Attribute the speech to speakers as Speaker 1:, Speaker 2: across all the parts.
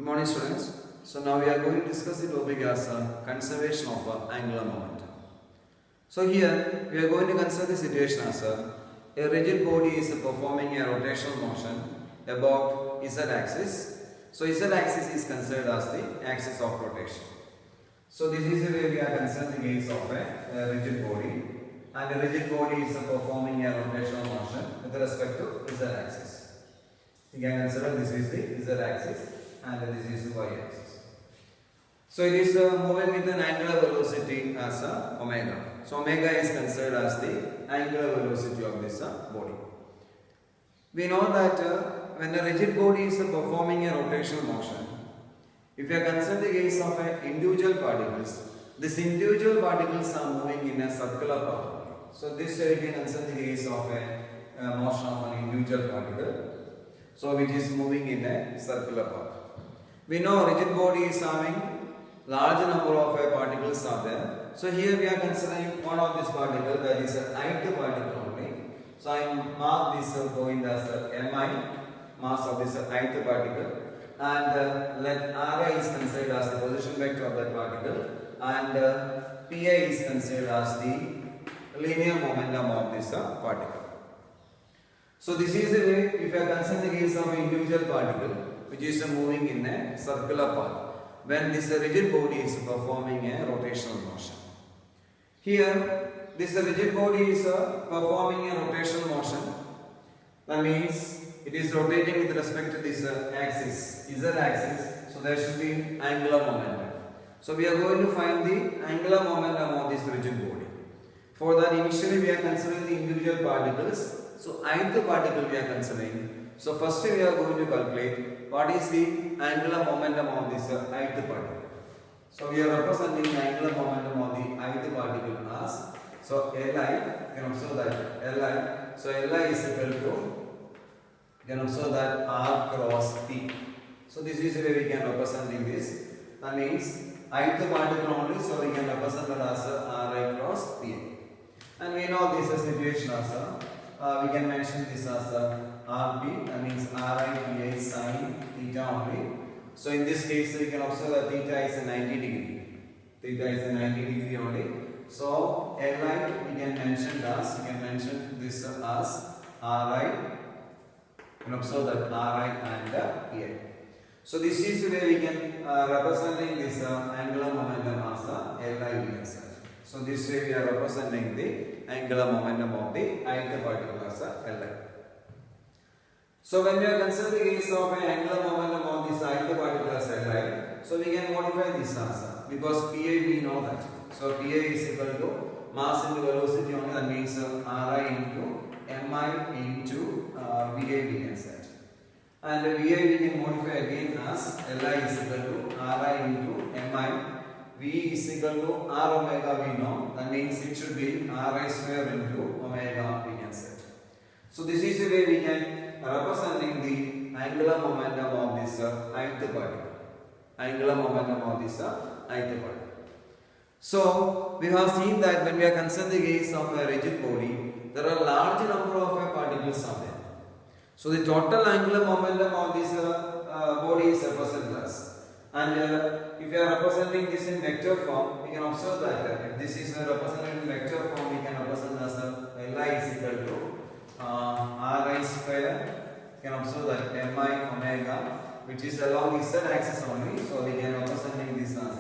Speaker 1: Good morning, students. So now we are going to discuss the topic as conservation of angular momentum. So here we are going to consider the situation as a rigid body is performing a rotational motion about z-axis. So z-axis is considered as the axis of rotation. So this is the way we are considering the case of a rigid body, and a rigid body is performing a rotational motion with respect to z-axis. You can consider this is the z-axis and this is the y-axis. So it is moving with an angular velocity as omega. So omega is considered as the angular velocity of this body. We know that when a rigid body is performing a rotational motion, if you are considering the case of individual particles, these individual particles are moving in a circular path. So this way we can consider the case of a motion of an individual particle, so which is moving in a circular path. We know rigid body is having large number of particles are there. So here we are considering one of this particle, that is an ith particle only. So I mark this point as Mi, mass of this ith particle, and let Ri is considered as the position vector of that particle, and Pi is considered as the linear momentum of this particle. So this is the way if you are considering the case of an individual particle which is moving in a circular path when this rigid body is performing a rotational motion. Here this rigid body is performing a rotational motion. That means it is rotating with respect to this axis, z-axis. So there should be angular momentum. So we are going to find the angular momentum of this rigid body. For that, initially we are considering the individual particles. So ith particle we are considering. So first we are going to calculate what is the angular momentum of this ith particle. So we are representing the angular momentum of the ith particle as, so Li, you can observe that Li, so Li is equal to, you can observe that R cross P. So this is the way we can representing this. That means ith particle only, so we can represent it as Ri cross P. And we know this is situation as we can mention this as Rp, that means Ri Pi sin theta only. So in this case we can observe that theta is a 90 degree. Theta is a 90 degree only. So Li we can mention as, you can mention this as Ri. You can observe that Ri and Pi. So this is the way we can representing this angular momentum as Li we can say. So this way we are representing the angular momentum of the ith particle as Li. So when we are considering the case of an angular momentum of this ith particle as Li, so we can modify this answer because Pi we know that. So Pi is equal to mass into velocity only, that means Ri into Mi into Va we can say. And Va we can modify again as Li is equal to Ri into Mi. V is equal to R omega we know, that means it should be Ri square into omega we can set. So this is the way we can representing the angular momentum of this ith particle. Angular momentum of this ith particle. So we have seen that when we are considering the case of a rigid body, there are large number of particles are there. So the total angular momentum of this body is represented as. And if we are representing this in vector form, we can observe that if this is represented in vector form, we can represent as Li is equal to Ri square. You can observe that Mi omega, which is along the z-axis only. So we can representing this as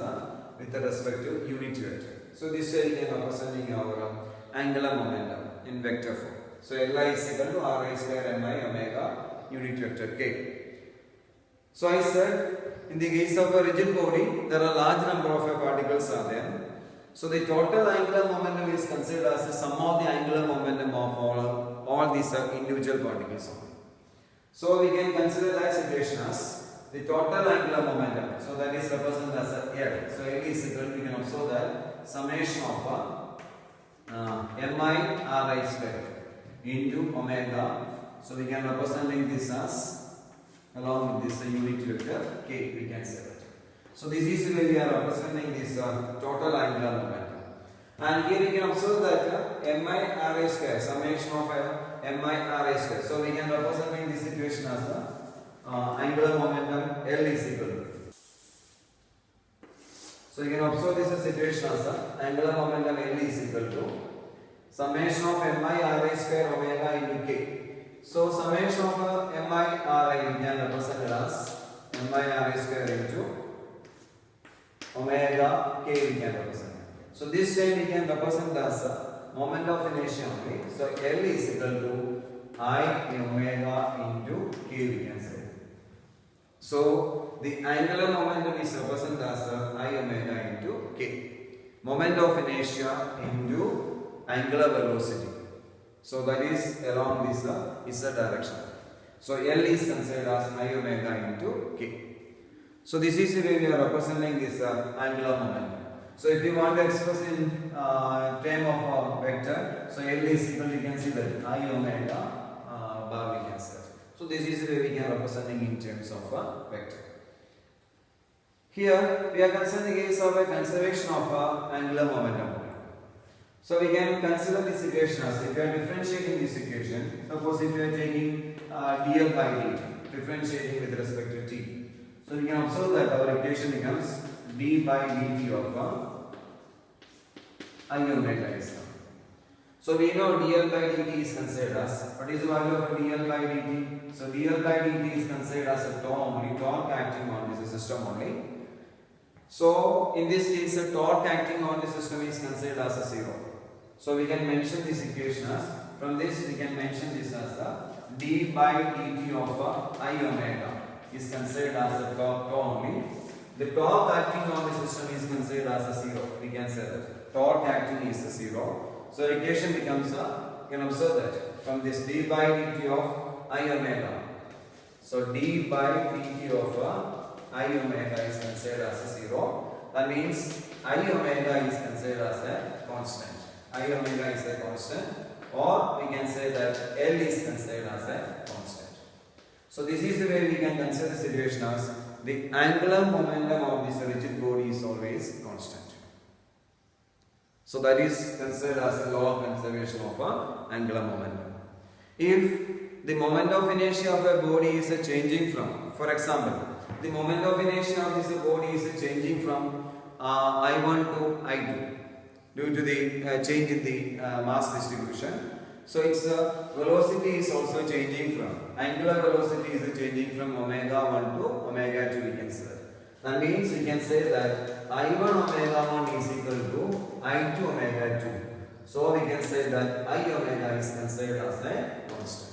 Speaker 1: with respect to unit vector. So this way we can representing our angular momentum in vector form. So Li is equal to Ri square Mi omega unit vector k. So I said, in the case of a rigid body, there are large number of particles are there. So the total angular momentum is considered as the sum of the angular momentum of all these individual particles only. So we can consider that situation as the total angular momentum. So that is represented as L. So L is equal to, we can observe that summation of Mi Ri square into omega. So we can representing this as along with this unit vector k, we can say that. So this is the way we are representing this total angular momentum. And here we can observe that Mi Ri square, summation of Mi Ri square. So we can representing this situation as angular momentum L is equal to So you can observe this situation as angular momentum L is equal to summation of mi Ri square omega into k. So summation of mi Ri we can represent as mi Ri square into omega k we can represent. So this time we can represent as moment of inertia only. So L is equal to I omega into k we can say. So the angular momentum is represented as I omega into k. Moment of inertia into angular velocity. So that is along this z direction. So L is considered as I omega into k. So this is the way we are representing this angular momentum. So if you want to express in term of a vector, so L is equal, you can see that I omega bar we can say. So this is the way we can representing in terms of a vector. Here we are considering the case of a conservation of angular momentum. So we can consider this equation as if we are differentiating this equation. Suppose if we are taking dl by dt, differentiating with respect to t. So we can observe that our equation becomes d by dt of I omega is. So we know dl by dt is considered as, what is the value of dl by dt? So dl by dt is considered as a torque acting on this system only. So in this case, the torque acting on the system is considered as a 0. So we can mention this equation as, from this we can mention this as d by dt of I omega is considered as a torque only. The torque acting on the system is considered as a 0. We can say that torque acting is a 0. So equation becomes you can observe that from this d by dt of I omega. So d by dt of I omega is considered as a 0. That means I omega is considered as a constant. I omega is a constant, or we can say that L is considered as a constant. So this is the way we can consider the situation as the angular momentum of this rigid body is always constant. So that is considered as a law of conservation of angular momentum. If the moment of inertia of a body is changing from, for example, the moment of inertia of this body is changing from I1 to I2 due to the change in the mass distribution. So its velocity is also changing from, angular velocity is changing from omega 1 to omega 2 we can say. That means we can say that I1 omega 1 is equal to I2 omega 2. So we can say that I omega is considered as a constant.